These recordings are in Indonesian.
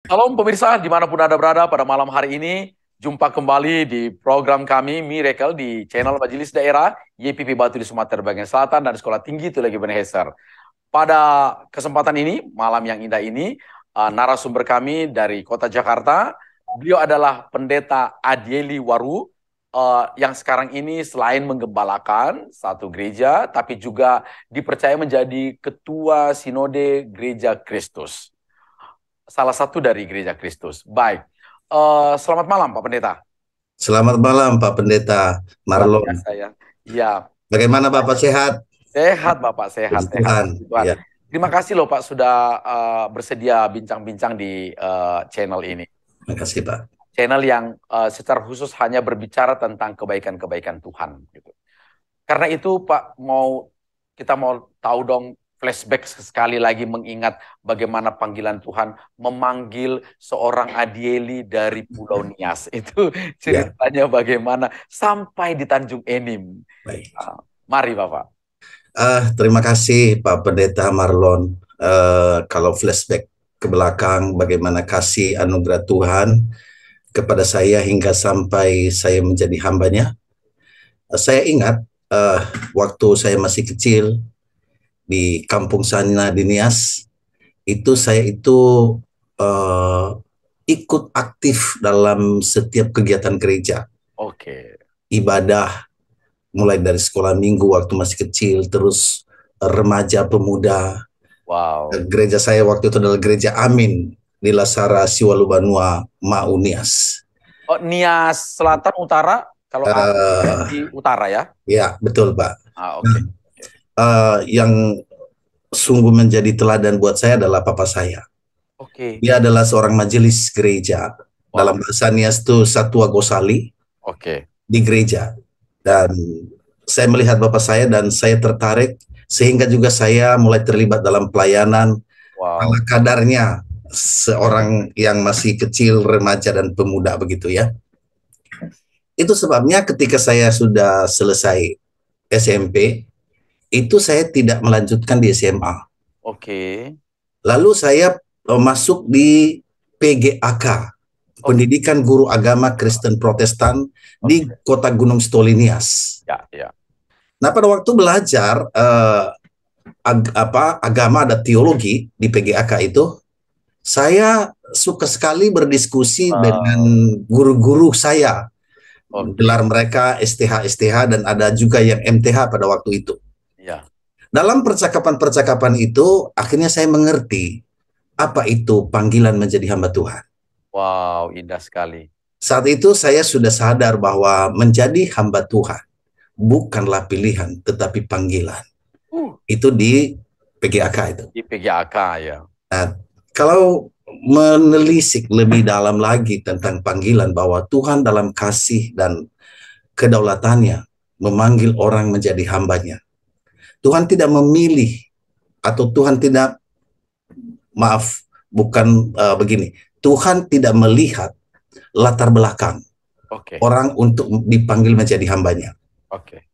Salam pemirsa, dimanapun Anda berada pada malam hari ini, jumpa kembali di program kami Miracle di channel Majelis Daerah YPP Batu di Sumatera Bagian Selatan dan Sekolah Tinggi Tulagi Beneheser. Pada kesempatan ini, malam yang indah ini, narasumber kami dari Kota Jakarta, beliau adalah Pendeta Adieli Waru, yang sekarang ini selain menggembalakan satu gereja, tapi juga dipercaya menjadi Ketua Sinode Gereja Kristus, salah satu dari Gereja Kristus. Baik, selamat malam Pak Pendeta. Selamat malam Pak Pendeta Luar Marlon. biasa ya. Iya, Bagaimana Bapak sehat? sehat Bapak, sehat, Puji sehat. Tuhan. Puji Tuhan. Ya, Terima kasih loh Pak sudah bersedia bincang-bincang di channel ini. makasih Pak. Channel yang secara khusus hanya berbicara tentang kebaikan-kebaikan Tuhan. Gitu. Karena itu Pak, kita mau tahu dong, flashback sekali lagi mengingat bagaimana panggilan Tuhan memanggil seorang Adieli dari Pulau Nias. Itu Ya, ceritanya bagaimana sampai di Tanjung Enim. baik. Mari Bapak. Terima kasih Pak Pendeta Marlon. Kalau flashback ke belakang, bagaimana kasih anugerah Tuhan kepada saya hingga sampai saya menjadi hambanya. Saya ingat waktu saya masih kecil di kampung sana di Nias, saya itu eh, ikut aktif dalam setiap kegiatan gereja, Oke. ibadah, mulai dari sekolah minggu waktu masih kecil, terus remaja pemuda. Wow. Gereja saya waktu itu adalah gereja Amin di Lasara Siwalubanua Maunias. Oh, Nias Selatan Utara, kalau Uh, di utara ya. ya betul Pak. Oke. Oke. Yang sungguh menjadi teladan buat saya adalah papa saya. Oke. Dia adalah seorang majelis gereja. Wow. Dalam bahasa Nias itu Satua Gosali Oke. di gereja. Ya. Dan saya melihat bapak saya dan saya tertarik sehingga juga saya mulai terlibat dalam pelayanan ala Wow. kadarnya seorang yang masih kecil, remaja dan pemuda begitu ya. Itu sebabnya ketika saya sudah selesai SMP, itu saya tidak melanjutkan di SMA. Oke. Lalu saya masuk di PGAK, Oke. Pendidikan Guru Agama Kristen Protestan di Oke. Kota Gunung Stolinias. Ya, ya. Nah, pada waktu belajar agama dan teologi di PGAK itu, saya suka sekali berdiskusi dengan Uh, guru-guru saya. oke. Gelar mereka STH STH dan ada juga yang MTH pada waktu itu. Ya. Dalam percakapan-percakapan itu, akhirnya saya mengerti apa itu panggilan menjadi hamba Tuhan. Wow, indah sekali. Saat itu saya sudah sadar bahwa menjadi hamba Tuhan bukanlah pilihan, tetapi panggilan. Uh, Itu di PGAK itu. di PGAK ya. Nah, kalau menelisik lebih dalam lagi tentang panggilan bahwa Tuhan dalam kasih dan kedaulatannya memanggil orang menjadi hambanya. Tuhan tidak memilih atau Tuhan tidak, maaf, bukan begini. Tuhan tidak melihat latar belakang Oke. orang untuk dipanggil menjadi hambanya. Oke.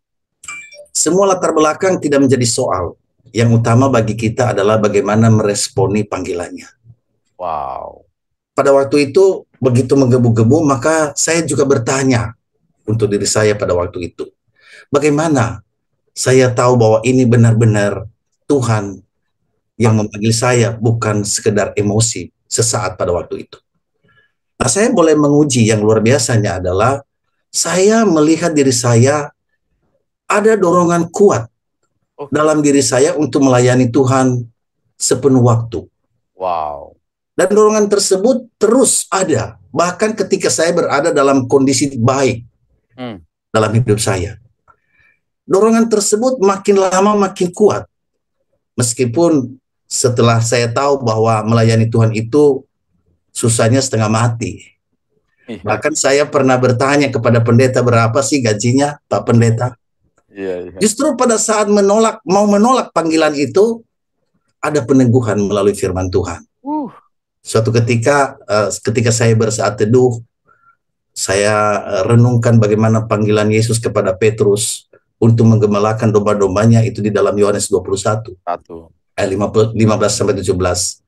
Semua latar belakang tidak menjadi soal. Yang utama bagi kita adalah bagaimana meresponi panggilannya. Wow. Pada waktu itu begitu menggebu-gebu, maka saya juga bertanya untuk diri saya pada waktu itu. Bagaimana saya tahu bahwa ini benar-benar Tuhan yang memanggil saya, bukan sekedar emosi sesaat pada waktu itu. Nah, saya boleh menguji yang luar biasanya adalah saya melihat diri saya ada dorongan kuat Oke. dalam diri saya untuk melayani Tuhan sepenuh waktu. Wow. Dan dorongan tersebut terus ada, bahkan ketika saya berada dalam kondisi baik Hmm. dalam hidup saya. Dorongan tersebut makin lama makin kuat, meskipun setelah saya tahu bahwa melayani Tuhan itu susahnya setengah mati. Iya. Bahkan saya pernah bertanya kepada pendeta, berapa sih gajinya Pak Pendeta? Iya, iya. Justru pada saat mau menolak panggilan itu, ada peneguhan melalui firman Tuhan. Uh. Suatu ketika, ketika saya bersaat teduh, saya renungkan bagaimana panggilan Yesus kepada Petrus untuk menggembalakan domba-dombanya itu di dalam Yohanes 21 Satu. ayat 15 sampai 17.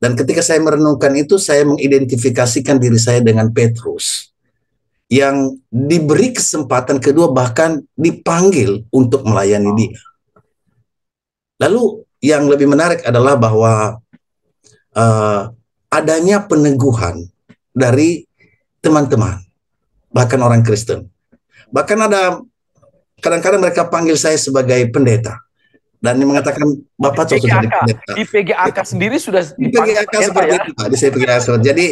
Dan ketika saya merenungkan itu, saya mengidentifikasikan diri saya dengan Petrus, yang diberi kesempatan kedua, bahkan dipanggil untuk melayani dia. Lalu yang lebih menarik adalah bahwa adanya peneguhan dari teman-teman, bahkan orang Kristen. Bahkan ada kadang-kadang mereka panggil saya sebagai pendeta. Dan dia mengatakan, Bapak cocok jadi pendeta. Di PGAK sendiri sudah di PGAK seperti itu, Pak. Di PGAK. Jadi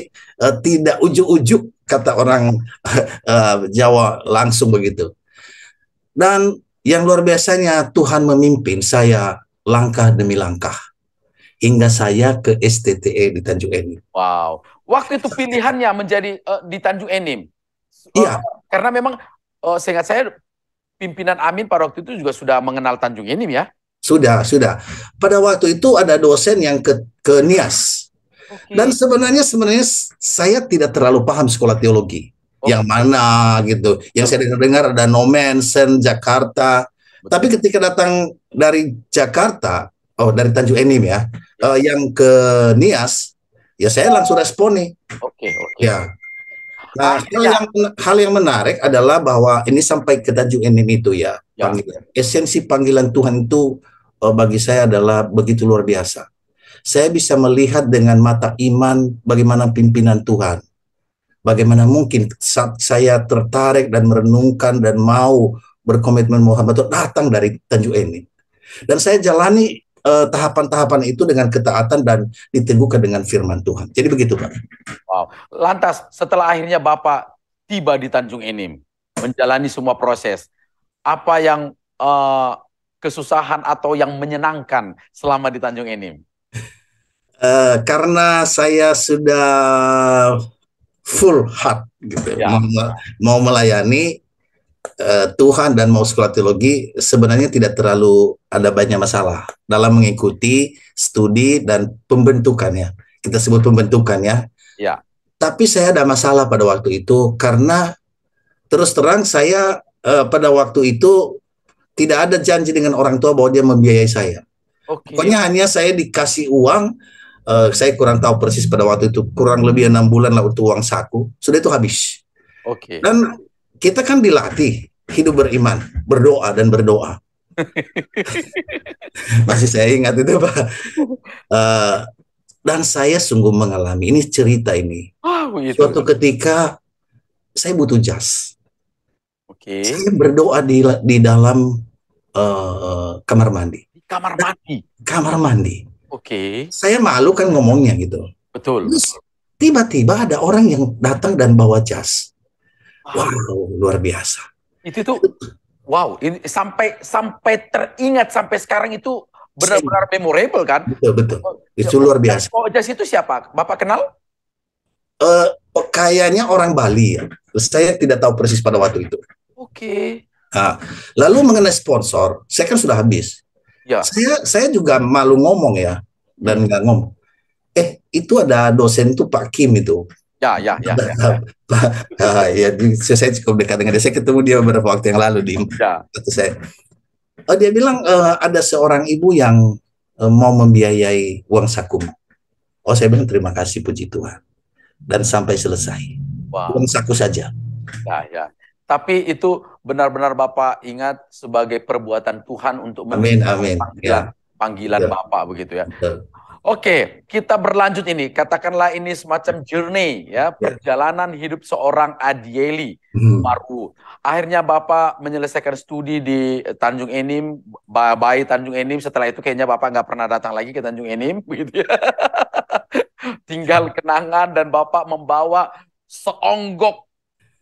tidak ujuk-ujuk, kata orang Jawa, langsung begitu. Dan yang luar biasanya, Tuhan memimpin saya langkah demi langkah hingga saya ke STTE di Tanjung Enim. Wow. Waktu itu pilihannya menjadi di Tanjung Enim. Iya. Karena memang seingat saya pimpinan Amin pada waktu itu juga sudah mengenal Tanjung Enim ya. Sudah. Pada waktu itu ada dosen yang ke NIAS. Dan sebenarnya saya tidak terlalu paham sekolah teologi. Yang mana gitu. Yang saya dengar ada Nomen, Sen, Jakarta. Betul. Tapi ketika datang dari Jakarta, dari Tanjung Enim ya, yang ke NIAS, ya saya langsung respon nih. Ya. Nah, hal yang menarik adalah bahwa ini sampai ke Tanjung Enim itu ya. Esensi panggilan Tuhan itu bagi saya adalah begitu luar biasa. Saya bisa melihat dengan mata iman bagaimana pimpinan Tuhan. Bagaimana mungkin saat saya tertarik dan merenungkan dan mau berkomitmen Muhammad datang dari Tanjung Enim. Dan saya jalani tahapan-tahapan itu dengan ketaatan dan diteguhkan dengan firman Tuhan. Jadi begitu, Pak. Wow. Lantas setelah akhirnya Bapak tiba di Tanjung Enim, menjalani semua proses, apa yang kesusahan atau yang menyenangkan selama di Tanjung Enim? Karena saya sudah full heart gitu, mau melayani Tuhan dan mau sekolah teologi, sebenarnya tidak terlalu ada banyak masalah dalam mengikuti studi dan pembentukannya. Kita sebut pembentukannya. Ya. Tapi saya ada masalah pada waktu itu karena terus terang saya pada waktu itu tidak ada janji dengan orang tua bahwa dia membiayai saya. Pokoknya hanya saya dikasih uang, saya kurang tahu persis pada waktu itu, kurang lebih 6 bulan lah untuk uang saku, sudah itu habis. Dan kita kan dilatih hidup beriman, berdoa dan berdoa. Masih saya ingat itu, Pak. Dan saya sungguh mengalami, ini cerita ini. Suatu ketika saya butuh jas. Saya berdoa di dalam kamar mandi. Kamar mandi. Saya malu kan ngomongnya gitu. Betul. Tiba-tiba ada orang yang datang dan bawa jas. Wow, luar biasa. Itu tuh, wow, ini sampai teringat sampai sekarang itu benar-benar memorable kan? Betul. Itu luar biasa. Oh, jas itu siapa? Bapak kenal? Kayaknya orang Bali ya. Saya tidak tahu persis pada waktu itu. Nah, lalu mengenai sponsor, saya kan sudah habis. Ya. Saya juga malu ngomong ya, dan nggak ngomong. Itu ada dosen itu Pak Kim itu. Ya, saya cukup dekat dengan dia. Saya ketemu dia beberapa waktu yang lalu di saya. Dia bilang ada seorang ibu yang mau membiayai uang saku. Saya bilang terima kasih, puji Tuhan. Dan sampai selesai. Uang saku saja. Ya. Tapi itu benar-benar Bapak ingat sebagai perbuatan Tuhan untuk panggilan Bapak begitu ya. Oke, kita berlanjut ini. Katakanlah ini semacam journey ya, perjalanan hidup seorang Adieli baru. Akhirnya Bapak menyelesaikan studi di Tanjung Enim, Tanjung Enim. Setelah itu kayaknya Bapak nggak pernah datang lagi ke Tanjung Enim, begitu ya. Tinggal kenangan dan Bapak membawa seonggok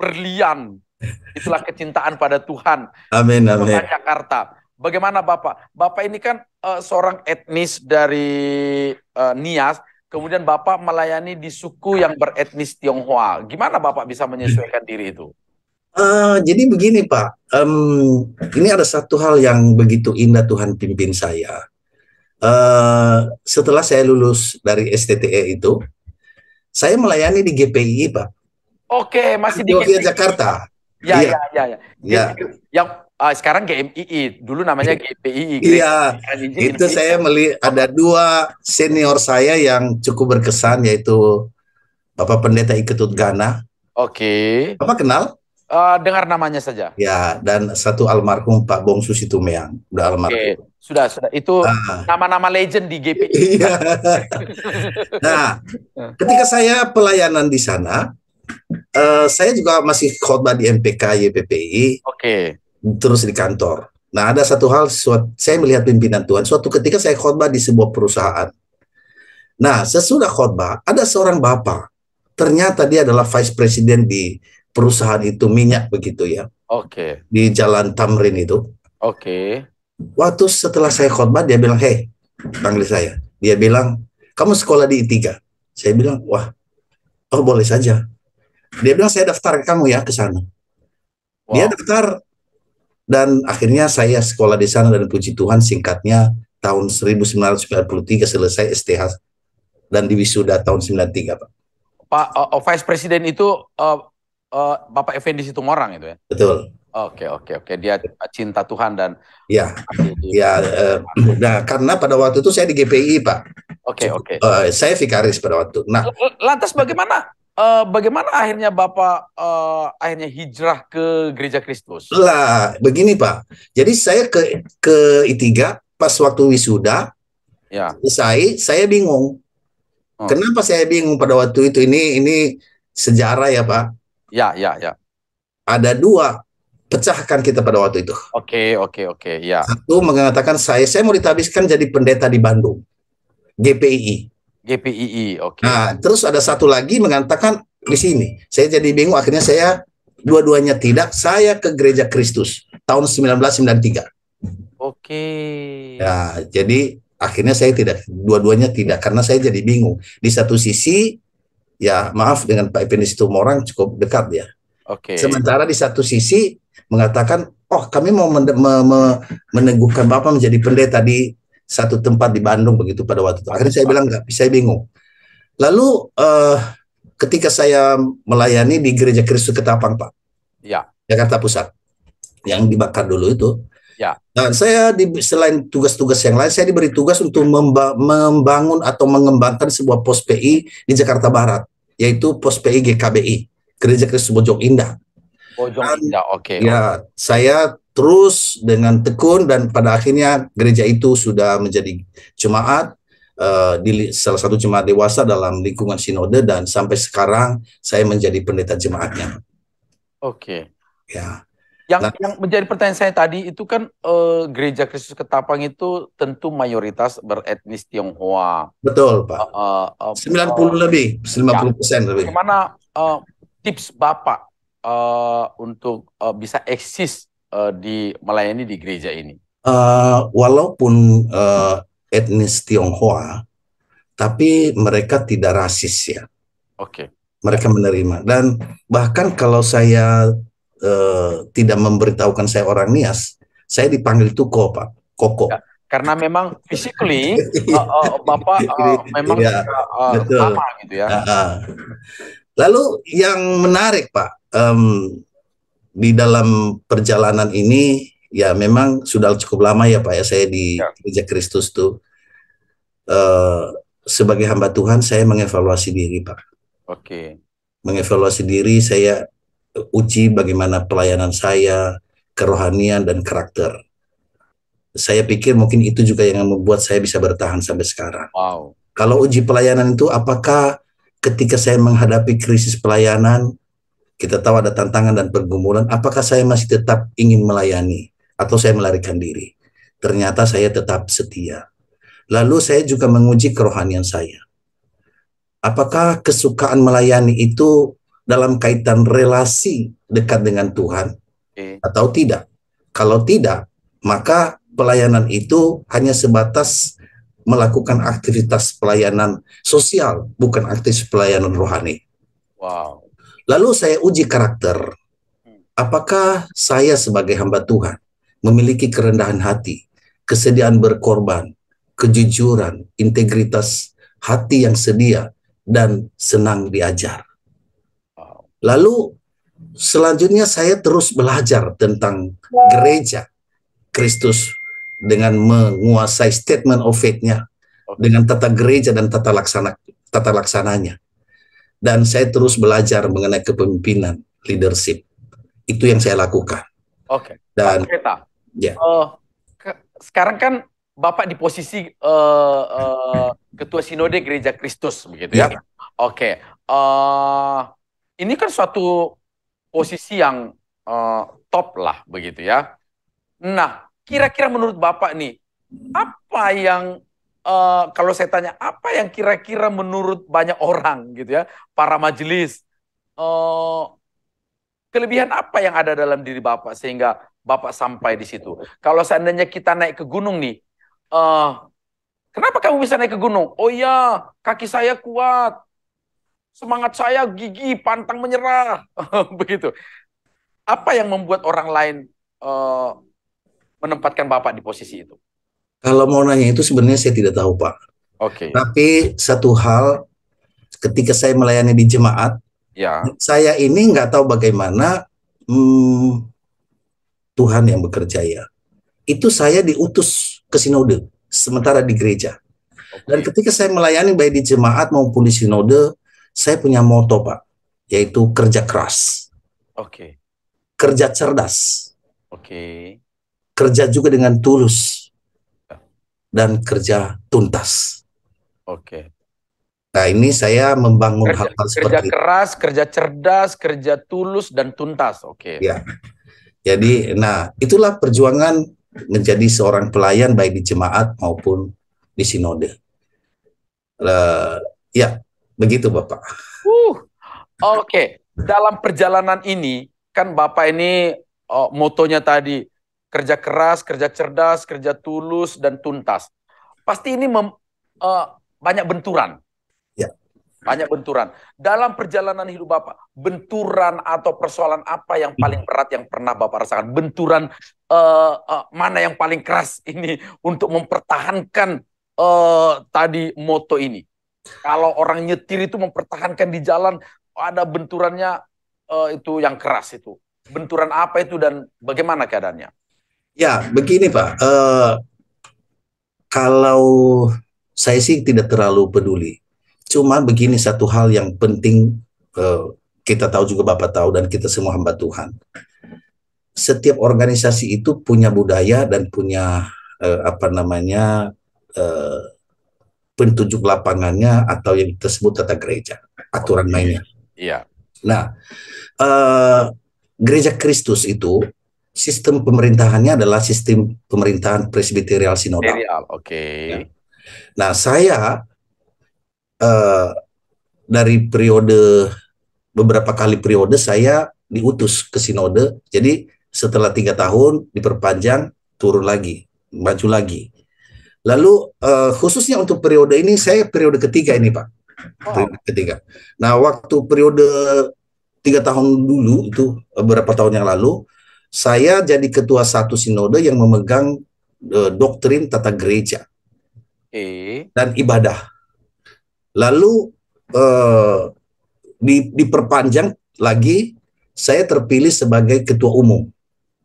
berlian. Itulah kecintaan pada Tuhan. Amin. Jakarta. Bagaimana Bapak? Bapak ini kan seorang etnis dari NIAS, kemudian Bapak melayani di suku yang beretnis Tionghoa. Gimana Bapak bisa menyesuaikan diri itu? Jadi begini Pak, ini ada satu hal yang begitu indah Tuhan pimpin saya. Setelah saya lulus dari STTE itu, saya melayani di GPI Pak. Masih di Yogyakarta. Ya. Yang Sekarang GMII, dulu namanya GPII. Iya, itu saya melihat ada dua senior saya yang cukup berkesan, yaitu Bapak Pendeta Iketut Gana. Oke. Bapak kenal? Dengar namanya saja. Ya, dan satu almarhum Pak Bongsu Situmeang, udah almarhum. Sudah. Itu nama-nama legend di GPI. Iya. Nah, ketika saya pelayanan di sana, saya juga masih khotbah di MPK YPPI. Oke. Terus di kantor. Nah, ada satu hal, saya melihat pimpinan Tuhan. Suatu ketika saya khotbah di sebuah perusahaan. Nah, sesudah khotbah, ada seorang bapak. Ternyata dia adalah vice president di perusahaan itu, minyak begitu ya. Oke. Di Jalan Tamrin itu. Oke. Waktu setelah saya khotbah, dia bilang, "Hey," panggil saya. Dia bilang, "Kamu sekolah di I3?" Saya bilang, "Wah, oh boleh saja." Dia bilang, "Saya daftar kamu ya ke sana." Wow. Dia daftar. Dan akhirnya saya sekolah di sana, dan puji Tuhan singkatnya tahun 1993 selesai STH dan diwisuda tahun 93, Pak. Pak, Vice Presiden itu Bapak Effendi Situmorang itu ya? Betul. Oke. Dia cinta Tuhan dan ya. Nah, karena pada waktu itu saya di GPI, Pak. Oke. Saya vikaris pada waktu. Nah, lantas bagaimana akhirnya Bapak akhirnya hijrah ke Gereja Kristus? Lah, begini Pak. Jadi saya ke I3 pas waktu wisuda. Ya. Saya bingung. Kenapa saya bingung pada waktu itu? Ini sejarah ya, Pak. Ya. Ada dua pecahkan kita pada waktu itu. Oke, ya. Satu mengatakan saya mau ditabiskan jadi pendeta di Bandung. GPII, oke. Nah, terus ada satu lagi mengatakan di sini. Saya jadi bingung, akhirnya saya dua-duanya tidak. Saya ke Gereja Kristus tahun 1993. Oke. Ya, jadi akhirnya saya tidak, dua-duanya tidak, karena saya jadi bingung. Di satu sisi, ya maaf, dengan Pak Effendi Situmorang cukup dekat ya. Oke. Sementara di satu sisi mengatakan, oh kami mau meneguhkan Bapak menjadi pendeta di satu tempat di Bandung begitu pada waktu itu. Akhirnya saya bilang enggak, saya bingung. Lalu ketika saya melayani di Gereja Kristus Ketapang, Pak. Ya. Jakarta Pusat. Yang dibakar dulu itu. Ya. Nah, saya selain tugas-tugas yang lain, saya diberi tugas untuk membangun atau mengembangkan sebuah pos PI di Jakarta Barat, yaitu pos PI GKBI, Gereja Kristus Bojong Indah. Oke. Ya, saya terus dengan tekun, dan pada akhirnya gereja itu sudah menjadi jemaat, di salah satu jemaat dewasa dalam lingkungan sinode, dan sampai sekarang saya menjadi pendeta jemaatnya. Oke. Ya. Yang menjadi pertanyaan saya tadi itu kan Gereja Kristus Ketapang itu tentu mayoritas beretnis Tionghoa. Betul, Pak. 90 lebih, 50% lebih. Bagaimana tips Bapak untuk bisa eksis melayani di gereja ini? Walaupun etnis Tionghoa, tapi mereka tidak rasis ya. Oke. Mereka menerima, dan bahkan kalau saya tidak memberitahukan saya orang Nias, saya dipanggil Tuko, Pak. Koko. Ya, karena memang physically Bapak memang sama gitu ya. Lalu yang menarik, Pak, di dalam perjalanan ini ya memang sudah cukup lama ya Pak ya saya di Gereja Kristus tuh. Sebagai hamba Tuhan saya mengevaluasi diri, Pak. Oke. Mengevaluasi diri, saya uji bagaimana pelayanan saya, kerohanian dan karakter. Saya pikir mungkin itu juga yang membuat saya bisa bertahan sampai sekarang. Wow. Kalau uji pelayanan itu, apakah ketika saya menghadapi krisis pelayanan, kita tahu ada tantangan dan pergumulan, apakah saya masih tetap ingin melayani atau saya melarikan diri? Ternyata saya tetap setia. Lalu saya juga menguji kerohanian saya. Apakah kesukaan melayani itu dalam kaitan relasi dekat dengan Tuhan atau tidak? Kalau tidak, maka pelayanan itu hanya sebatas melakukan aktivitas pelayanan sosial, bukan aktivitas pelayanan rohani. Wow. Lalu saya uji karakter. Apakah saya sebagai hamba Tuhan memiliki kerendahan hati, kesediaan berkorban, kejujuran, integritas hati yang sedia, dan senang diajar. Lalu Selanjutnya saya terus belajar tentang gereja Kristus dengan menguasai statement of faith-nya, dengan tata gereja dan tata laksananya. Dan saya terus belajar mengenai kepemimpinan, leadership. Itu yang saya lakukan. Oke, Pak Dan Pendeta, ya, sekarang kan Bapak di posisi Ketua Sinode Gereja Kristus, begitu ya? ya, Oke, ini kan suatu posisi yang top lah, begitu ya. Nah, kira-kira menurut Bapak nih, apa yang kalau saya tanya, apa yang kira-kira menurut banyak orang, gitu ya, para majelis, kelebihan apa yang ada dalam diri Bapak sehingga Bapak sampai di situ? Kalau seandainya kita naik ke gunung nih, kenapa kamu bisa naik ke gunung? Oh ya, kaki saya kuat, semangat saya gigih, pantang menyerah, begitu. Apa yang membuat orang lain menempatkan Bapak di posisi itu? kalau mau nanya itu sebenarnya saya tidak tahu, Pak. Oke. Tapi satu hal, ketika saya melayani di jemaat, Ya. saya ini nggak tahu bagaimana Tuhan yang bekerja ya. Itu saya diutus ke sinode, sementara di gereja. Dan ketika saya melayani baik di jemaat maupun di sinode, saya punya moto, Pak, yaitu kerja keras. Oke. Kerja cerdas. Oke. Kerja juga dengan tulus. Dan kerja tuntas. Oke. Nah, ini saya membangun hal-hal seperti kerja keras, kerja cerdas, kerja tulus, dan tuntas. Oke. Ya. Jadi, nah, itulah perjuangan menjadi seorang pelayan baik di jemaat maupun di sinode. Ya, begitu Bapak. Oke. Dalam perjalanan ini, kan Bapak ini motonya tadi, kerja keras, kerja cerdas, kerja tulus, dan tuntas. Pasti ini banyak benturan. Ya. Banyak benturan. Dalam perjalanan hidup Bapak, benturan atau persoalan apa yang paling berat yang pernah Bapak rasakan? Benturan mana yang paling keras ini untuk mempertahankan tadi moto ini? Kalau orang nyetir itu mempertahankan di jalan, ada benturannya itu yang keras itu. Benturan apa itu dan bagaimana keadaannya? Ya, begini Pak. Kalau saya sih tidak terlalu peduli. Cuma begini satu hal yang penting, kita tahu juga Bapak tahu dan kita semua hamba Tuhan. Setiap organisasi itu punya budaya dan punya penunjuk lapangannya atau yang tersebut tata gereja, aturan mainnya. Iya. Nah, gereja Kristus itu sistem pemerintahannya adalah sistem pemerintahan presbiterial sinodal. Oke. Ya. Nah, saya dari beberapa kali periode saya diutus ke sinode. Jadi setelah 3 tahun diperpanjang, turun lagi, maju lagi. Lalu khususnya untuk periode ini, saya periode ketiga ini Pak. Periode ketiga. Nah, waktu periode 3 tahun dulu itu beberapa tahun yang lalu, saya jadi ketua satu sinode yang memegang doktrin tata gereja dan ibadah. Lalu diperpanjang lagi, saya terpilih sebagai ketua umum.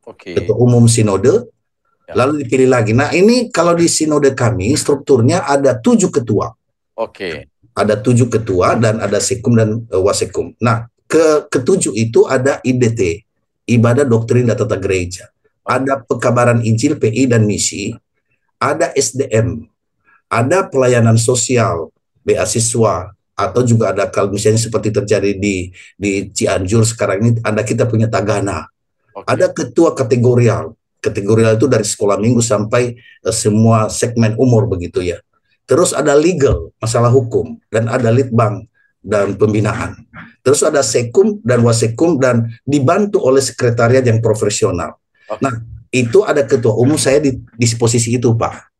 Ketua umum sinode. Lalu dipilih lagi. Nah, ini kalau di sinode kami strukturnya ada 7 ketua. Ada 7 ketua dan ada sekum dan wasekum. Nah, ketujuh itu ada IDT, Ibadah Doktrin dan Tata Gereja. Ada Pekabaran Injil PI dan Misi. Ada SDM. Ada pelayanan sosial, beasiswa, atau juga ada kalau misalnya seperti terjadi di Cianjur sekarang ini, ada kita punya Tagana. Ada ketua kategorial. Kategorial itu dari sekolah minggu sampai semua segmen umur begitu ya. Terus ada legal, masalah hukum, dan ada litbang dan pembinaan. Terus ada sekum dan wasekum dan dibantu oleh sekretariat yang profesional. Nah, itu ada ketua umum, saya di posisi itu Pak.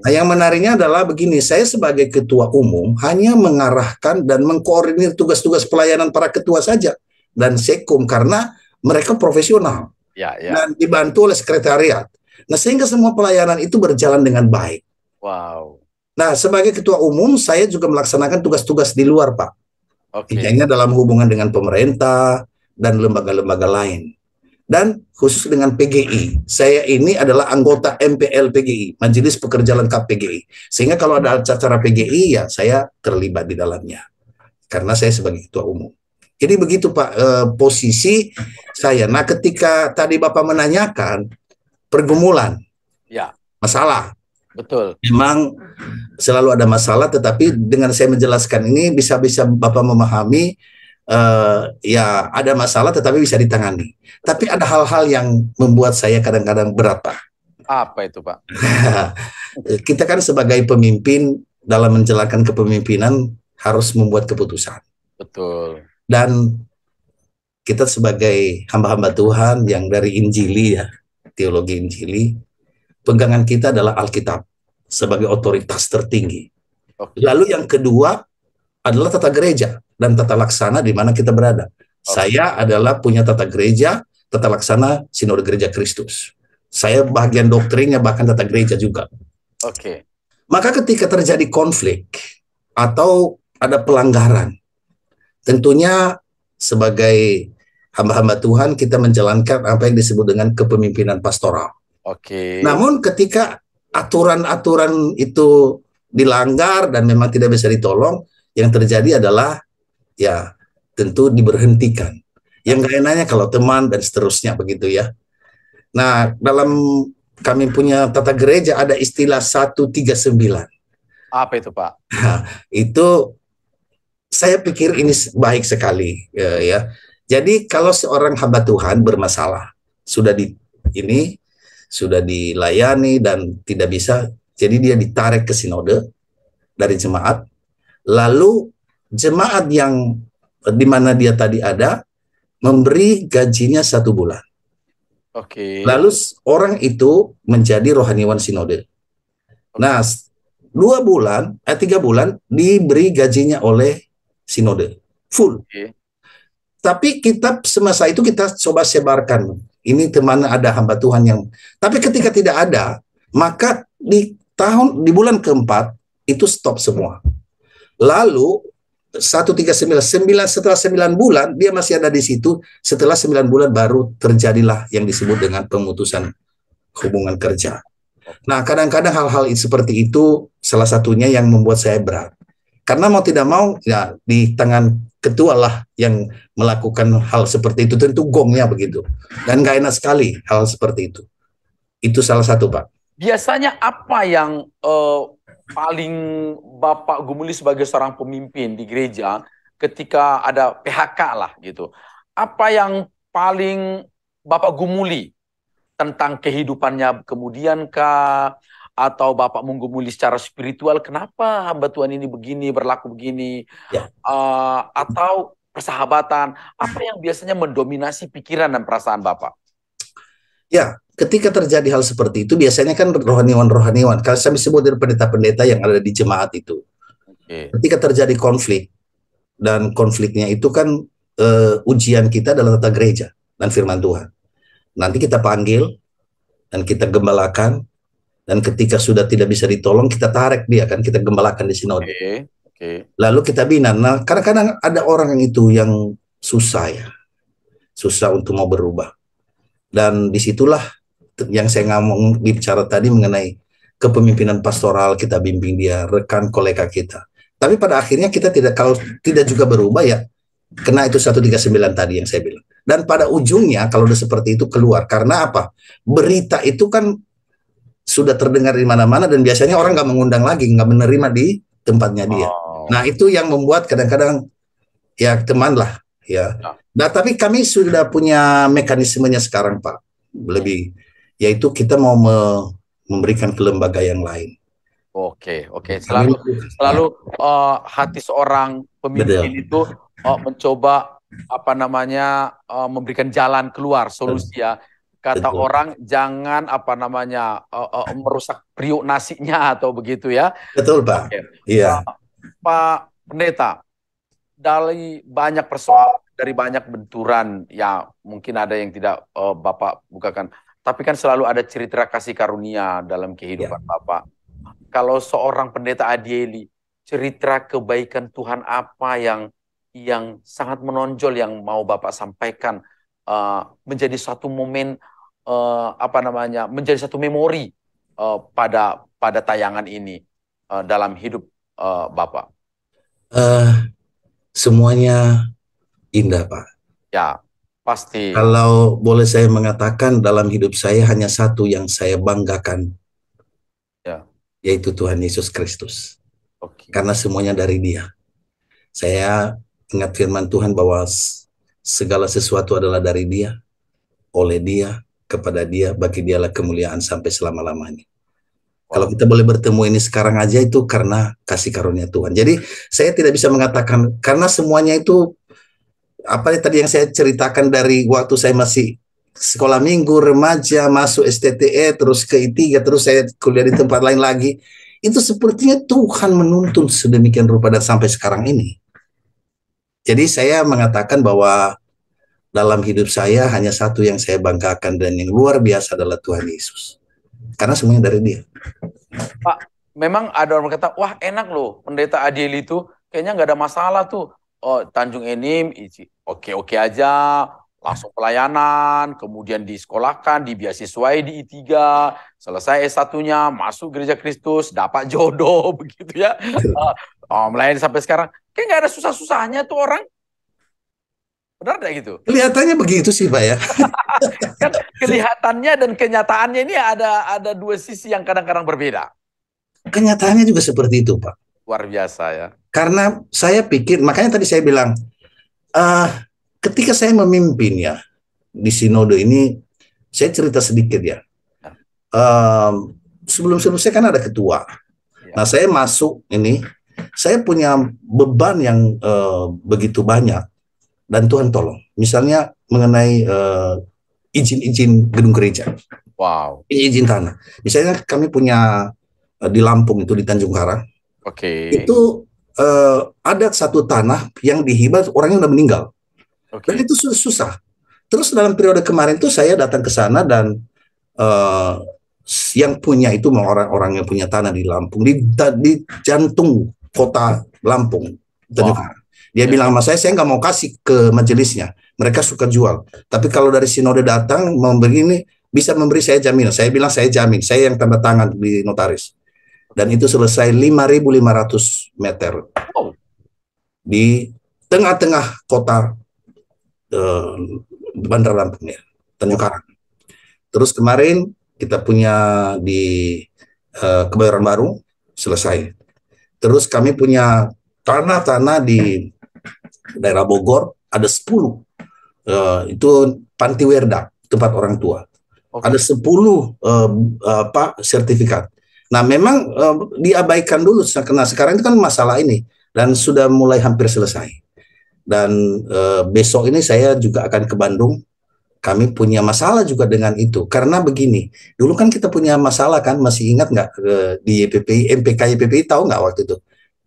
Nah, yang menariknya adalah begini, saya sebagai ketua umum hanya mengarahkan dan mengkoordinir tugas-tugas pelayanan para ketua saja dan sekum karena mereka profesional. Dan dibantu oleh sekretariat. Nah, sehingga semua pelayanan itu berjalan dengan baik. Nah, sebagai ketua umum, saya juga melaksanakan tugas-tugas di luar, Pak. Misalnya dalam hubungan dengan pemerintah, dan lembaga-lembaga lain. Dan khusus dengan PGI, saya ini adalah anggota MPL PGI, Majelis Pekerja Lengkap PGI. Sehingga kalau ada acara PGI, ya saya terlibat di dalamnya. Karena saya sebagai ketua umum. Jadi begitu Pak, posisi saya. Nah ketika tadi Bapak menanyakan pergumulan, Ya, masalah. betul. Memang selalu ada masalah, tetapi dengan saya menjelaskan ini bisa Bapak memahami, ya ada masalah tetapi bisa ditangani. Tapi ada hal-hal yang membuat saya kadang-kadang berat Pak. Apa itu Pak? Kita kan sebagai pemimpin dalam menjalankan kepemimpinan harus membuat keputusan. Betul. Dan kita sebagai hamba-hamba Tuhan yang dari Injili ya, teologi Injili, pegangan kita adalah Alkitab sebagai otoritas tertinggi. Oke. Lalu yang kedua adalah tata gereja dan tata laksana di mana kita berada. Saya adalah punya tata gereja, tata laksana Sinode Gereja Kristus. Saya bagian doktrinnya bahkan tata gereja juga. Oke. Maka ketika terjadi konflik atau ada pelanggaran, tentunya sebagai hamba-hamba Tuhan kita menjalankan apa yang disebut dengan kepemimpinan pastoral. Oke. Namun ketika aturan-aturan itu dilanggar dan memang tidak bisa ditolong, yang terjadi adalah ya tentu diberhentikan. Yang gak enaknya kalau teman dan seterusnya begitu ya. Nah, dalam kami punya tata gereja ada istilah 139. Apa itu Pak? Nah, itu saya pikir ini baik sekali ya. Jadi kalau seorang hamba Tuhan bermasalah, sudah dilayani dan tidak bisa, jadi dia ditarik ke sinode dari jemaat. Lalu jemaat yang di mana dia tadi ada memberi gajinya 1 bulan. Oke. Lalu orang itu menjadi rohaniwan sinode. Nah, 3 bulan diberi gajinya oleh sinode full. Oke. Tapi kita semasa itu kita coba sebarkan. Ini teman ada hamba Tuhan yang. Tapi ketika tidak ada, maka di bulan keempat itu stop semua. Lalu 139 setelah 9 bulan dia masih ada di situ. Setelah 9 bulan baru terjadilah yang disebut dengan pemutusan hubungan kerja. Nah, kadang-kadang hal-hal seperti itu salah satunya yang membuat saya berat. Karena mau tidak mau ya di tangan ketua lah yang melakukan hal seperti itu, tentu gongnya begitu. Dan nggak enak sekali hal seperti itu. Itu salah satu Pak. Biasanya apa yang paling Bapak gumuli sebagai seorang pemimpin di gereja ketika ada PHK lah gitu? Apa yang paling Bapak gumuli tentang kehidupannya kemudian kah? Atau Bapak menggumuli secara spiritual, kenapa hamba Tuhan ini begini, berlaku begini? Ya. Atau persahabatan, apa yang biasanya mendominasi pikiran dan perasaan Bapak? Ya, ketika terjadi hal seperti itu, biasanya kan rohaniwan-rohaniwan, kalau saya sebut dari pendeta-pendeta yang ada di jemaat itu. Oke. Ketika terjadi konflik, dan konfliknya itu kan ujian kita dalam tata gereja dan firman Tuhan. Nanti kita panggil, dan kita gembalakan, dan ketika sudah tidak bisa ditolong, kita tarik dia, kan kita gembalakan di sinode. Oke. Lalu kita bina. Nah, kadang-kadang ada orang itu yang susah ya, susah untuk mau berubah. Dan disitulah yang saya bicara tadi mengenai kepemimpinan pastoral, kita bimbing dia, rekan kolega kita. Tapi pada akhirnya kita kalau tidak juga berubah ya, kena itu 139 tadi yang saya bilang. Dan pada ujungnya kalau udah seperti itu keluar, karena apa? Berita itu kan sudah terdengar di mana-mana dan biasanya orang nggak mengundang lagi, nggak menerima di tempatnya dia. Nah itu yang membuat kadang-kadang ya teman lah ya. Nah tapi kami sudah punya mekanismenya sekarang Pak, lebih yaitu kita mau memberikan ke lembaga yang lain. Oke. Selalu hati seorang pemimpin itu mencoba memberikan jalan keluar, solusi ya. Kata Betul. orang jangan merusak periuk nasinya atau begitu ya. Betul Pak. Oke. Iya. Pak Pendeta, dari banyak persoalan, dari banyak benturan ya mungkin ada yang tidak Bapak bukakan, tapi kan selalu ada cerita kasih karunia dalam kehidupan Bapak. Kalau seorang pendeta Adieli, cerita kebaikan Tuhan apa yang yang sangat menonjol yang mau Bapak sampaikan menjadi satu momen menjadi satu memori pada tayangan ini dalam hidup Bapak? Semuanya indah, Pak. Ya, pasti. Kalau boleh saya mengatakan, dalam hidup saya hanya satu yang saya banggakan, Ya, yaitu Tuhan Yesus Kristus. oke. Karena semuanya dari Dia. Saya ingat firman Tuhan bahwa segala sesuatu adalah dari Dia, oleh Dia, kepada Dia, bagi Dialah kemuliaan sampai selama-lamanya. Kalau Wow. kita boleh bertemu ini sekarang aja itu karena kasih karunia Tuhan. Jadi saya tidak bisa mengatakan karena semuanya itu apa tadi yang saya ceritakan dari waktu saya masih sekolah minggu, remaja, masuk STTE, terus ke I3, terus saya kuliah di tempat lain lagi. Itu sepertinya Tuhan menuntun sedemikian rupa dan sampai sekarang ini. Jadi saya mengatakan bahwa dalam hidup saya hanya satu yang saya banggakan dan yang luar biasa adalah Tuhan Yesus. Karena semuanya dari Dia. Pak, memang ada orang berkata, wah enak loh Pendeta Adil itu, kayaknya nggak ada masalah tuh. Oh, Tanjung Enim, oke-oke aja, langsung pelayanan, kemudian disekolahkan, dibiasiswai di I3, selesai S1-nya, masuk Gereja Kristus, dapat jodoh, begitu ya. Melayani sampai sekarang, kayak nggak ada susah-susahnya tuh orang. Benar nggak gitu? Kelihatannya begitu sih Pak ya. Kan kelihatannya dan kenyataannya ini ada dua sisi yang kadang-kadang berbeda. Kenyataannya juga seperti itu Pak. Luar biasa ya. Karena saya pikir, makanya tadi saya bilang, ketika saya memimpin ya, di sinode ini, saya cerita sedikit ya. Sebelum saya kan ada ketua. Ya. Nah saya masuk ini, saya punya beban yang begitu banyak. Dan Tuhan tolong. Misalnya mengenai izin-izin gedung gereja. Wow. Izin tanah. Misalnya kami punya di Lampung itu di Tanjung Karang. Oke. Itu ada satu tanah yang dihibah orangnya udah meninggal. Dan itu susah. Terus dalam periode kemarin tuh saya datang ke sana dan yang punya itu orang-orang yang punya tanah di Lampung di jantung kota Lampung. Wow. Dia bilang sama saya nggak mau kasih ke majelisnya. Mereka suka jual. Tapi kalau dari sinode datang memberi ini bisa memberi saya jaminan. Saya bilang saya jamin. Saya yang tanda tangan di notaris. Dan itu selesai 5.500 meter di tengah-tengah kota Bandar Lampung ya, Tanjung Karang. Terus kemarin kita punya di Kebayoran Baru selesai. Terus kami punya tanah-tanah di daerah Bogor ada 10. Itu Panti Werda, tempat orang tua. Ada 10 sertifikat. Nah, memang diabaikan dulu karena sekarang itu kan masalah ini dan sudah mulai hampir selesai. Dan besok ini saya juga akan ke Bandung. Kami punya masalah juga dengan itu karena begini. Dulu kan kita punya masalah kan, masih ingat nggak di YPPI, MPK YPPI tahu nggak waktu itu?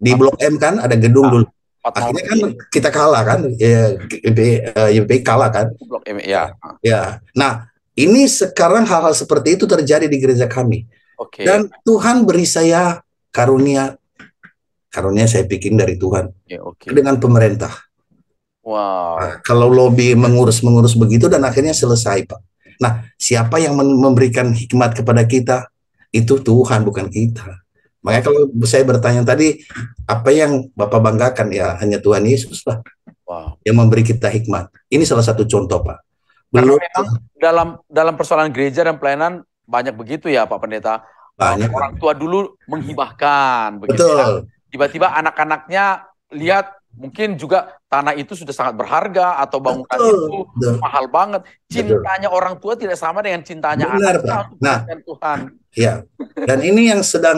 Di Blok M kan ada gedung dulu. Akhirnya kan kita kalah kan, YPPI kalah kan. Blok M ya. Ya. Nah, ini sekarang hal-hal seperti itu terjadi di gereja kami. Dan Tuhan beri saya karunia saya pikir dari Tuhan dengan pemerintah. Wow. Nah, kalau lobby mengurus begitu dan akhirnya selesai Pak. Nah, siapa yang memberikan hikmat kepada kita? Itu Tuhan, bukan kita. Makanya kalau saya bertanya tadi, apa yang Bapak banggakan? Ya hanya Tuhan Yesus lah. Wow. Yang memberi kita hikmat. Ini salah satu contoh Pak. Belum. Karena memang dalam persoalan gereja dan pelayanan banyak begitu ya Pak Pendeta. Banyak. Orang tua dulu menghibahkan. Begitu. Betul. Tiba-tiba anak-anaknya lihat mungkin juga tanah itu sudah sangat berharga atau bangunan itu mahal banget. Cintanya orang tua tidak sama dengan cintanya anak Tuhan. Ya. Dan ini yang sedang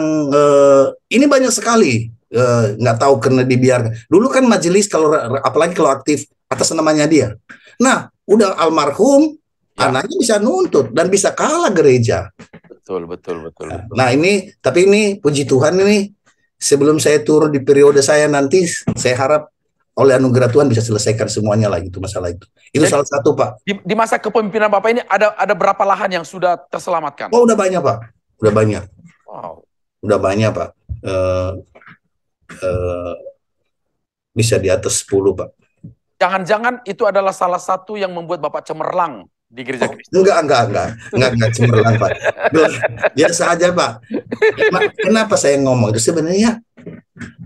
ini banyak sekali nggak tahu karena dibiarkan. Dulu kan majelis kalau apalagi kalau aktif atas namanya dia. Nah, udah almarhum anaknya bisa nuntut dan bisa kalah gereja. Betul. Nah, ini tapi ini puji Tuhan ini sebelum saya turun di periode saya nanti, saya harap oleh anugerah Tuhan bisa selesaikan semuanya lah itu masalah itu. Itu jadi, salah satu Pak. Di masa kepemimpinan Bapak ini ada berapa lahan yang sudah terselamatkan? Oh, udah banyak Pak. Udah banyak. Wow. Udah banyak Pak. Bisa di atas 10 Pak. Jangan-jangan itu adalah salah satu yang membuat Bapak cemerlang di gereja Kristen. Enggak cemerlang, Pak. Biasa aja, Pak. Kenapa saya ngomong itu sebenarnya?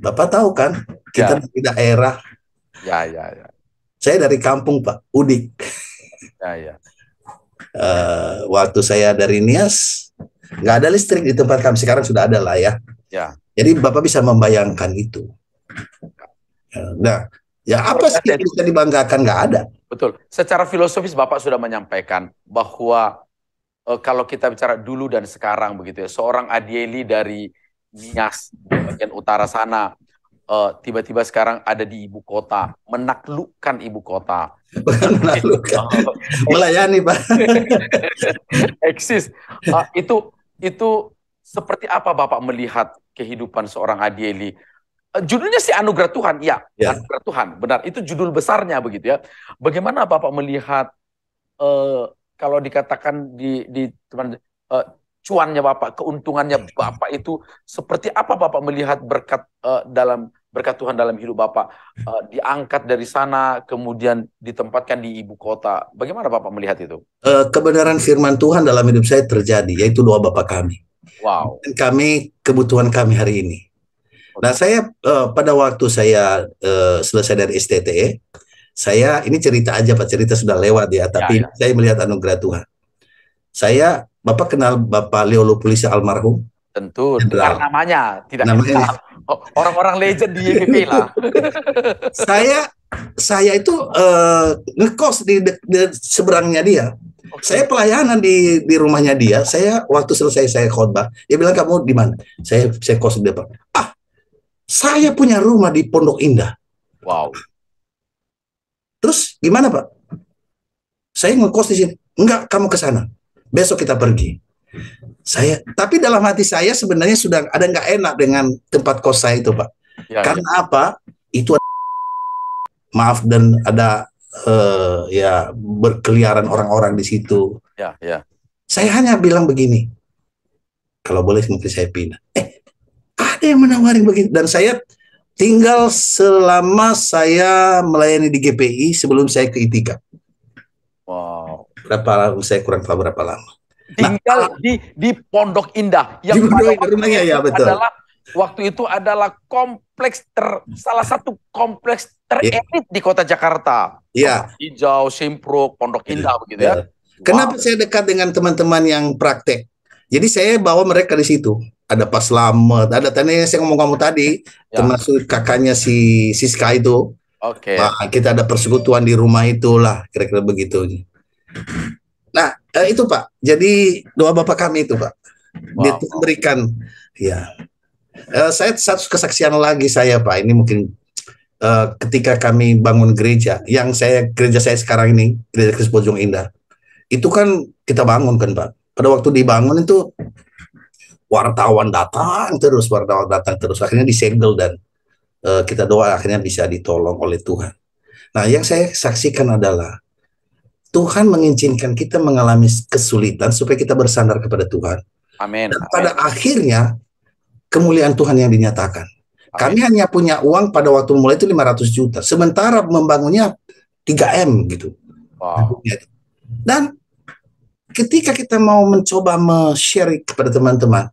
Bapak tahu kan, kita dari daerah. Ya. Saya dari kampung, Pak, Udik. Ya. Waktu saya dari Nias, nggak ada listrik di tempat kami. Sekarang sudah ada lah ya. Jadi Bapak bisa membayangkan itu. Nah, ya apa sih yang bisa dibanggakan? Nggak ada. Betul. Secara filosofis Bapak sudah menyampaikan bahwa kalau kita bicara dulu dan sekarang begitu ya, seorang Adieli dari Nias bagian utara sana tiba-tiba sekarang ada di ibu kota, menaklukkan ibu kota. Bukan menaklukkan, melayani, Pak. Eksis. Itu seperti apa Bapak melihat kehidupan seorang Adieli? Judulnya sih Anugerah Tuhan, ya. Anugerah Tuhan, benar. Itu judul besarnya begitu ya. Bagaimana Bapak melihat kalau dikatakan di teman cuannya Bapak, keuntungannya Bapak itu seperti apa Bapak melihat berkat Tuhan dalam hidup Bapak diangkat dari sana kemudian ditempatkan di ibu kota. Bagaimana Bapak melihat itu? Kebenaran firman Tuhan dalam hidup saya terjadi, yaitu doa Bapak kami. Wow. Dan kebutuhan kami hari ini. Nah, saya pada waktu saya selesai dari STTE, ini cerita aja Pak, cerita sudah lewat ya, tapi saya melihat anugerah Tuhan. Bapak kenal Bapak Leo Lupulisa almarhum? Tentu, dengar namanya, tidak kenal. Orang-orang legend di YPP lah. Saya itu ngekos di seberangnya dia. Saya pelayanan di rumahnya dia. Waktu selesai saya khotbah, dia bilang, kamu di mana? Saya kos di depan. Saya punya rumah di Pondok Indah. Wow. Terus gimana Pak? Saya ngekos di sini. Enggak, kamu ke sana. Besok kita pergi. Tapi dalam hati saya sebenarnya sudah ada nggak enak dengan tempat kos saya itu Pak. Karena apa? Itu maaf dan ada berkeliaran orang-orang di situ. Saya hanya bilang begini. Kalau boleh mungkin saya pindah. Ada yang menawarin begini, dan saya tinggal selama saya melayani di GPI sebelum saya ke I3. Wow. Saya kurang tahu berapa lama. Tinggal di Pondok Indah yang rumahnya ya betul. Waktu itu adalah salah satu kompleks terelit di kota Jakarta. Hijau, Simpruk, Pondok Indah begitu ya. Kenapa saya dekat dengan teman-teman yang praktek? Jadi saya bawa mereka di situ. Ada Pak Slamet, ada tadi yang saya ngomong kamu tadi, termasuk kakaknya si Siska itu. Kita ada persekutuan di rumah itulah, kira-kira begitu. Nah, itu Pak. Jadi doa Bapak kami itu Pak. Dia berikan, ya. Saya satu kesaksian lagi Pak. Ini mungkin ketika kami bangun gereja, gereja saya sekarang ini, Gereja Kristus Bojong Indah. Itu kan kita bangun kan Pak. Pada waktu dibangun itu wartawan datang terus, akhirnya disegel dan kita doa akhirnya bisa ditolong oleh Tuhan. Nah, yang saya saksikan adalah Tuhan mengizinkan kita mengalami kesulitan supaya kita bersandar kepada Tuhan. Amin. Dan pada akhirnya kemuliaan Tuhan yang dinyatakan. Amin. Kami hanya punya uang pada waktu mulai itu 500 juta, sementara membangunnya 3M gitu. Wow. Dan ketika kita mau mencoba share kepada teman-teman,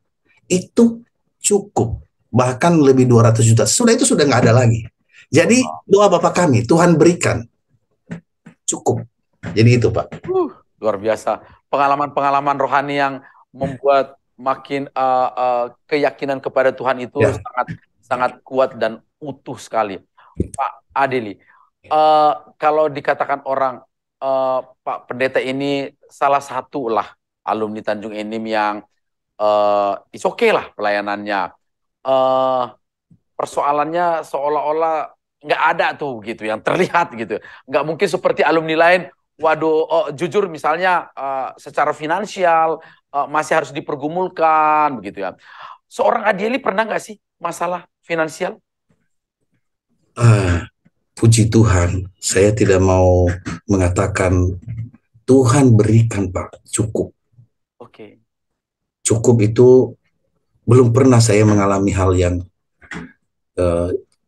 itu cukup, bahkan lebih 200 juta. Sudah itu sudah nggak ada lagi. Jadi doa Bapak kami, Tuhan berikan, cukup. Jadi itu Pak. Luar biasa. Pengalaman-pengalaman rohani yang membuat makin keyakinan kepada Tuhan itu sangat kuat dan utuh sekali. Pak Adieli, kalau dikatakan orang, Pak Pendeta ini salah satu lah alumni Tanjung Enim yang it's okay lah pelayanannya. Persoalannya seolah-olah nggak ada tuh gitu yang terlihat gitu. Nggak mungkin seperti alumni lain. Waduh, jujur misalnya secara finansial masih harus dipergumulkan begitu ya. Seorang Adieli pernah nggak sih masalah finansial? Puji Tuhan, saya tidak mau mengatakan Tuhan berikan Pak, cukup. Oke. Cukup itu belum pernah saya mengalami hal yang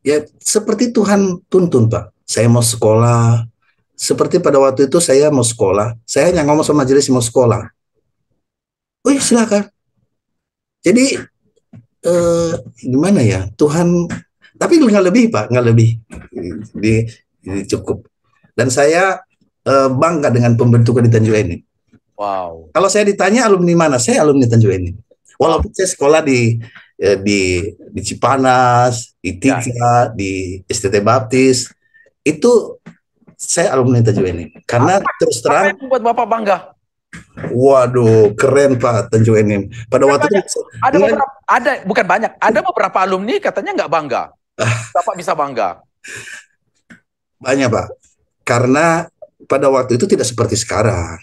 ya seperti Tuhan tuntun Pak. saya mau sekolah. Seperti pada waktu itu saya mau sekolah, saya hanya ngomong sama majelis mau sekolah. Oh ya silakan. Jadi eh, gimana ya Tuhan, tapi nggak lebih Pak, nggak lebih. Di, ini cukup. Dan saya bangga dengan pembentukan di Tanjung Enim. Wow. Kalau saya ditanya alumni mana, saya alumni Tanjung Enim. Walaupun saya sekolah di Cipanas, di Tiga, di STT Baptis, itu saya alumni Tanjung Enim. Karena terus terang, Apa yang membuat Bapak bangga? waduh, keren Pak Tanjung Enim. Pada waktu itu Ada beberapa, bukan banyak, ada beberapa alumni katanya nggak bangga. Bapak bisa bangga. Banyak Pak, karena pada waktu itu tidak seperti sekarang.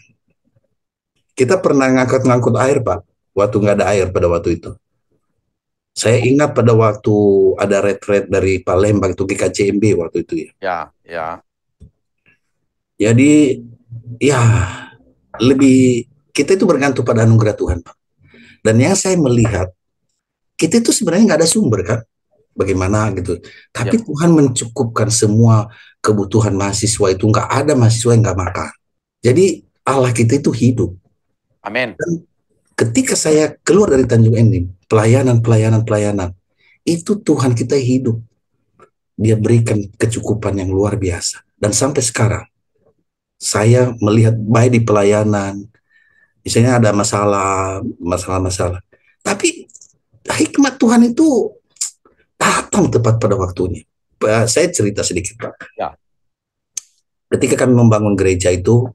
Kita pernah ngangkut-ngangkut air Pak, waktu nggak ada air pada waktu itu. Saya ingat pada waktu ada red dari Palembang itu GKCMB waktu itu ya. Ya, ya. Jadi ya lebih kita itu bergantung pada anugerah Tuhan Pak. Dan yang saya melihat kita itu sebenarnya nggak ada sumber kan, bagaimana gitu. Tapi Ya. Tuhan mencukupkan semua kebutuhan mahasiswa itu, nggak ada mahasiswa yang nggak makan. Jadi Allah kita itu hidup. Amin. Dan ketika saya keluar dari Tanjung Enim, pelayanan, itu Tuhan kita hidup. Dia berikan kecukupan yang luar biasa. Dan sampai sekarang, saya melihat baik di pelayanan, misalnya ada masalah. Tapi hikmat Tuhan itu datang tepat pada waktunya. Saya cerita sedikit Pak. Ya. Ketika kami membangun gereja itu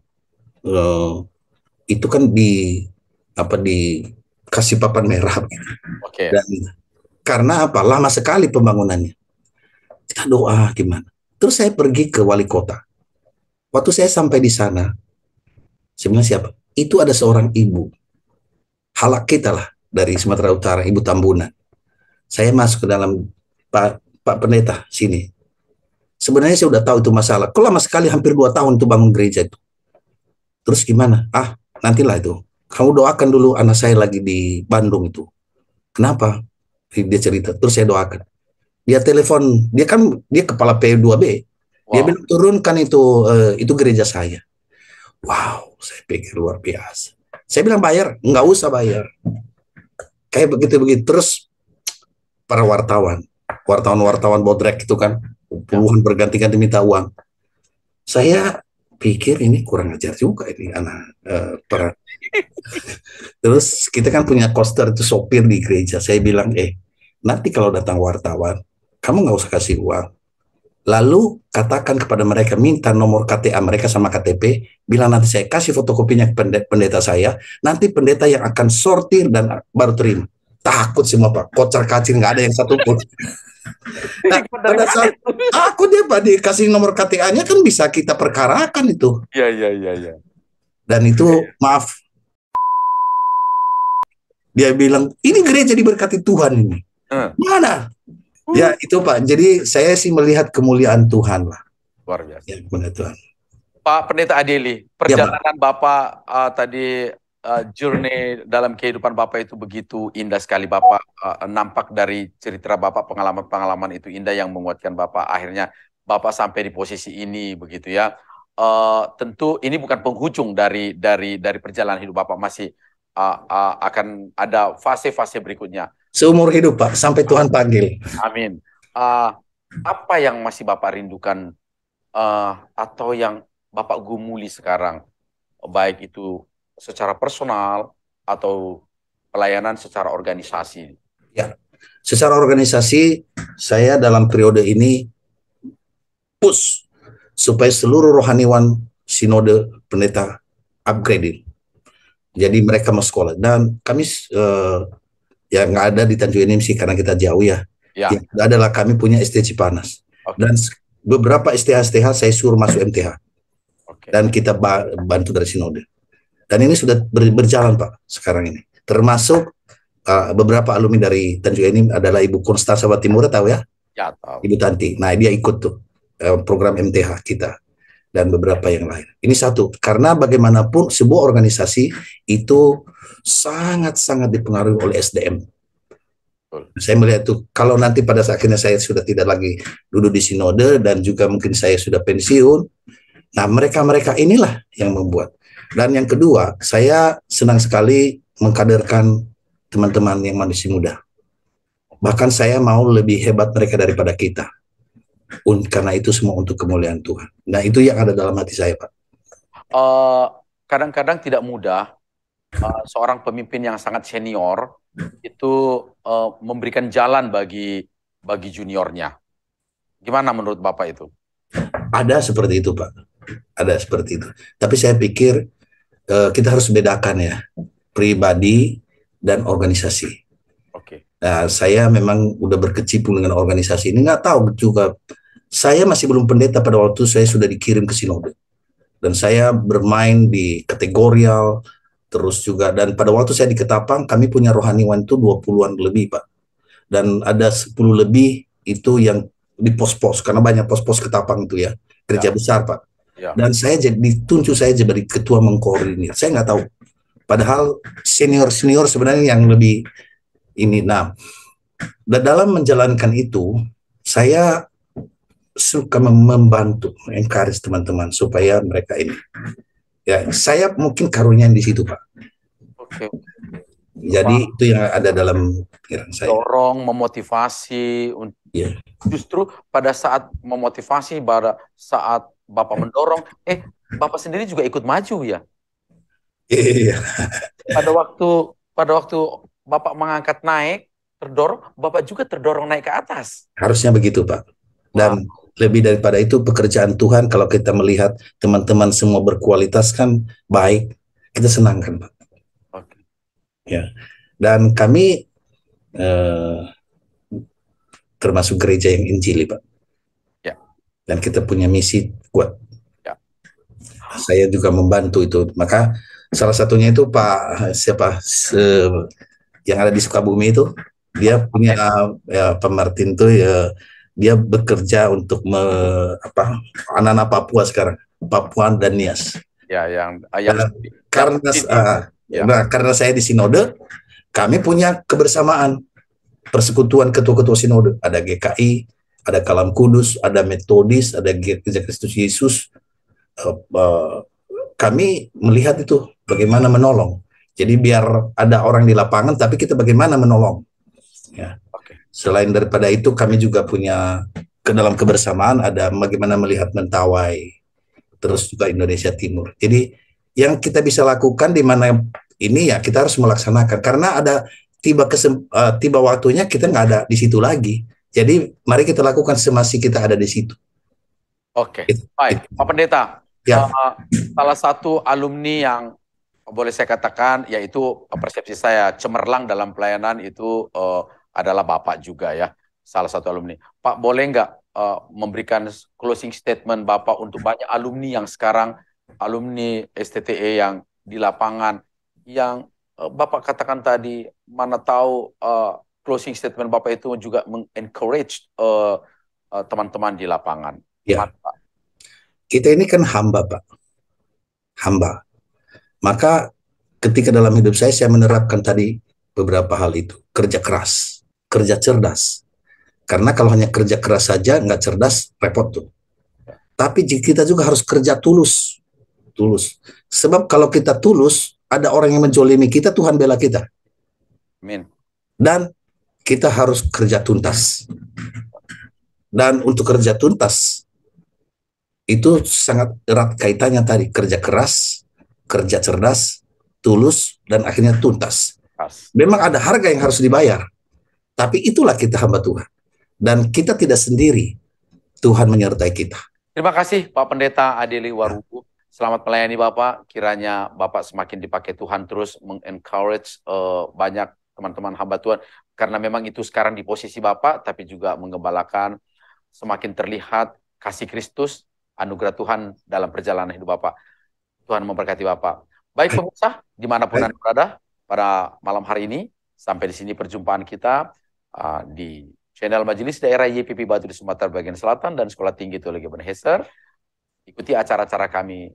kan dikasih papan merah. Oke. Dan karena apa? Lama sekali pembangunannya. Kita doa gimana. Terus saya pergi ke wali kota. Waktu saya sampai di sana, saya bilang siapa? Itu ada seorang ibu. Halak kita lah dari Sumatera Utara, Ibu Tambunan. Saya masuk ke dalam, Pak Pendeta, sini. Sebenarnya saya udah tahu itu masalah. Kok lama sekali, hampir 2 tahun itu bangun gereja itu. Terus gimana? Nantilah itu. Kamu doakan dulu, anak saya lagi di Bandung itu. Kenapa? Dia cerita. Terus saya doakan. Dia telepon, dia kepala P2B. Dia bilang turunkan itu gereja saya. Wow, saya pikir luar biasa. Saya bilang bayar, nggak usah bayar. Kayak begitu-begitu. Terus para wartawan bodrek itu kan, puluhan berganti-ganti minta uang. Saya pikir ini kurang ajar juga ini anak para. Terus kita kan punya koster itu sopir di gereja. Saya bilang, nanti kalau datang wartawan, kamu nggak usah kasih uang. Lalu katakan kepada mereka, minta nomor KTA mereka sama KTP, bilang nanti saya kasih fotokopinya ke pendeta saya, nanti pendeta yang akan sortir dan baru terima. Takut semua Pak, kocar kacir nggak ada yang satu pun. Nah, pada saat takut dia Pak, dikasih nomor KTA-nya kan bisa kita perkarakan itu. Iya. Dan itu maaf, dia bilang ini gereja diberkati Tuhan ini. Mana? Ya itu Pak. Jadi saya sih melihat kemuliaan Tuhan lah. Luar biasa. Ya, kemuliaan Tuhan. Pak Pendeta Adeli, perjalanan Bapak tadi journey dalam kehidupan Bapak itu begitu indah sekali. Bapak nampak dari cerita Bapak, pengalaman-pengalaman itu indah yang menguatkan Bapak. Akhirnya Bapak sampai di posisi ini begitu ya. Tentu ini bukan penghujung dari perjalanan hidup Bapak, masih akan ada fase-fase berikutnya. Seumur hidup Pak, sampai Tuhan panggil. Amin. Apa yang masih Bapak rindukan atau yang Bapak gumuli sekarang, baik itu secara personal atau pelayanan secara organisasi? Ya, secara organisasi saya dalam periode ini push supaya seluruh rohaniwan sinode pendeta upgrading. Jadi mereka mau sekolah dan kami ya nggak ada di Tanjung Enim sih karena kita jauh ya. Yang adalah kami punya ST Cipanas. Dan beberapa STH saya suruh masuk MTH. Dan kita bantu dari sinode. Dan ini sudah berjalan Pak sekarang ini. Termasuk beberapa alumni dari Tanjung Enim adalah Ibu Konstansa Timur, tahu ya? Ya, tahu. Ibu Tanti. Nah, dia ikut tuh program MTH kita dan beberapa yang lain. Ini satu, karena bagaimanapun sebuah organisasi itu sangat-sangat dipengaruhi oleh SDM. Saya melihat itu, kalau nanti pada saat akhirnya saya sudah tidak lagi duduk di sinode dan juga mungkin saya sudah pensiun, nah mereka-mereka inilah yang membuat. Dan yang kedua, saya senang sekali mengkaderkan teman-teman yang masih muda. Bahkan saya mau lebih hebat mereka daripada kita. Karena itu semua untuk kemuliaan Tuhan. Nah itu yang ada dalam hati saya, Pak. Kadang-kadang tidak mudah seorang pemimpin yang sangat senior itu memberikan jalan bagi juniornya. Gimana menurut Bapak itu? Ada seperti itu, Pak. Ada seperti itu. Tapi saya pikir kita harus bedakan ya, pribadi dan organisasi. Oke. Nah, saya memang udah berkecimpung dengan organisasi ini. Nggak tahu juga, saya masih belum pendeta pada waktu saya sudah dikirim ke sinode. Dan saya bermain di kategorial, terus juga, dan pada waktu saya di Ketapang, kami punya rohaniwan itu 20-an lebih, Pak. Dan ada 10 lebih itu yang di pos-pos, karena banyak pos-pos Ketapang itu ya, kerja besar, Pak. Ya. Dan saya ditunjuk saya jadi ketua mengkoordinir. Saya nggak tahu. Padahal senior-senior sebenarnya yang lebih ini. Nah, dalam menjalankan itu, saya suka membantu, encourage teman-teman supaya mereka ini. Ya, saya mungkin karunia di situ, Pak. Oke. Jadi itu yang ada dalam pikiran saya. Dorong, memotivasi. Ya. Justru pada saat memotivasi, pada saat Bapak mendorong, Bapak sendiri juga ikut maju ya. Iya. Pada waktu Bapak mengangkat naik, terdorong, Bapak juga terdorong naik ke atas. Harusnya begitu, Pak. Dan lebih daripada itu, pekerjaan Tuhan, kalau kita melihat teman-teman semua berkualitas kan baik, kita senang kan, Pak. Oke. Ya. Dan kami termasuk gereja yang Injili, Pak. Ya. Dan kita punya misi kuat. Ya. Saya juga membantu itu. Maka salah satunya itu Pak yang ada di Sukabumi itu, dia punya Pak Martin tuh ya, dia bekerja untuk anak-anak Papua sekarang, Papua dan Nias. Ya, karena saya di sinode, kami punya kebersamaan persekutuan ketua-ketua sinode, ada GKI, ada Kalam Kudus, ada Metodis, ada Gereja Kristus Yesus. Kami melihat itu bagaimana menolong. Jadi biar ada orang di lapangan, tapi kita bagaimana menolong. Ya. Selain daripada itu, kami juga punya dalam kebersamaan ada bagaimana melihat Mentawai, terus juga Indonesia Timur. Jadi yang kita bisa lakukan di mana ini ya kita harus melaksanakan, karena ada tiba waktunya kita nggak ada di situ lagi. Jadi mari kita lakukan semasa kita ada di situ. Oke, baik, Pak Pendeta. Ya. Salah satu alumni yang boleh saya katakan, yaitu persepsi saya cemerlang dalam pelayanan itu adalah Bapak juga ya, salah satu alumni. Pak, boleh nggak memberikan closing statement Bapak untuk banyak alumni yang sekarang, alumni STTE yang di lapangan, yang Bapak katakan tadi, mana tahu closing statement Bapak itu juga mengencourage teman-teman di lapangan. Ya. Kita ini kan hamba, Pak. Hamba. Maka ketika dalam hidup saya menerapkan tadi beberapa hal itu. Kerja keras, kerja cerdas. Karena kalau hanya kerja keras saja, nggak cerdas, repot tuh. Tapi kita juga harus kerja tulus. Tulus. Sebab kalau kita tulus, ada orang yang menjolimi kita, Tuhan bela kita. Amin. Dan kita harus kerja tuntas. Dan untuk kerja tuntas, itu sangat erat kaitannya tadi, kerja keras, kerja cerdas, tulus, dan akhirnya tuntas. Memang ada harga yang harus dibayar, tapi itulah kita hamba Tuhan. Dan kita tidak sendiri, Tuhan menyertai kita. Terima kasih Pak Pendeta Adeli Warubu. Selamat melayani Bapak, kiranya Bapak semakin dipakai Tuhan terus mengencourage banyak teman-teman hamba Tuhan. Karena memang itu sekarang di posisi Bapak, tapi juga menggembalakan semakin terlihat kasih Kristus, anugerah Tuhan dalam perjalanan hidup Bapak. Tuhan memberkati Bapak. Baik pemirsa, dimanapun Anda berada pada malam hari ini, sampai di sini perjumpaan kita di channel Majelis Daerah YPP Batu di Sumatera Bagian Selatan dan Sekolah Tinggi Teologi Ebenezer. Ikuti acara-acara kami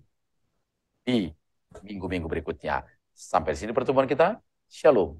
di minggu-minggu berikutnya. Sampai di sini pertemuan kita. Shalom.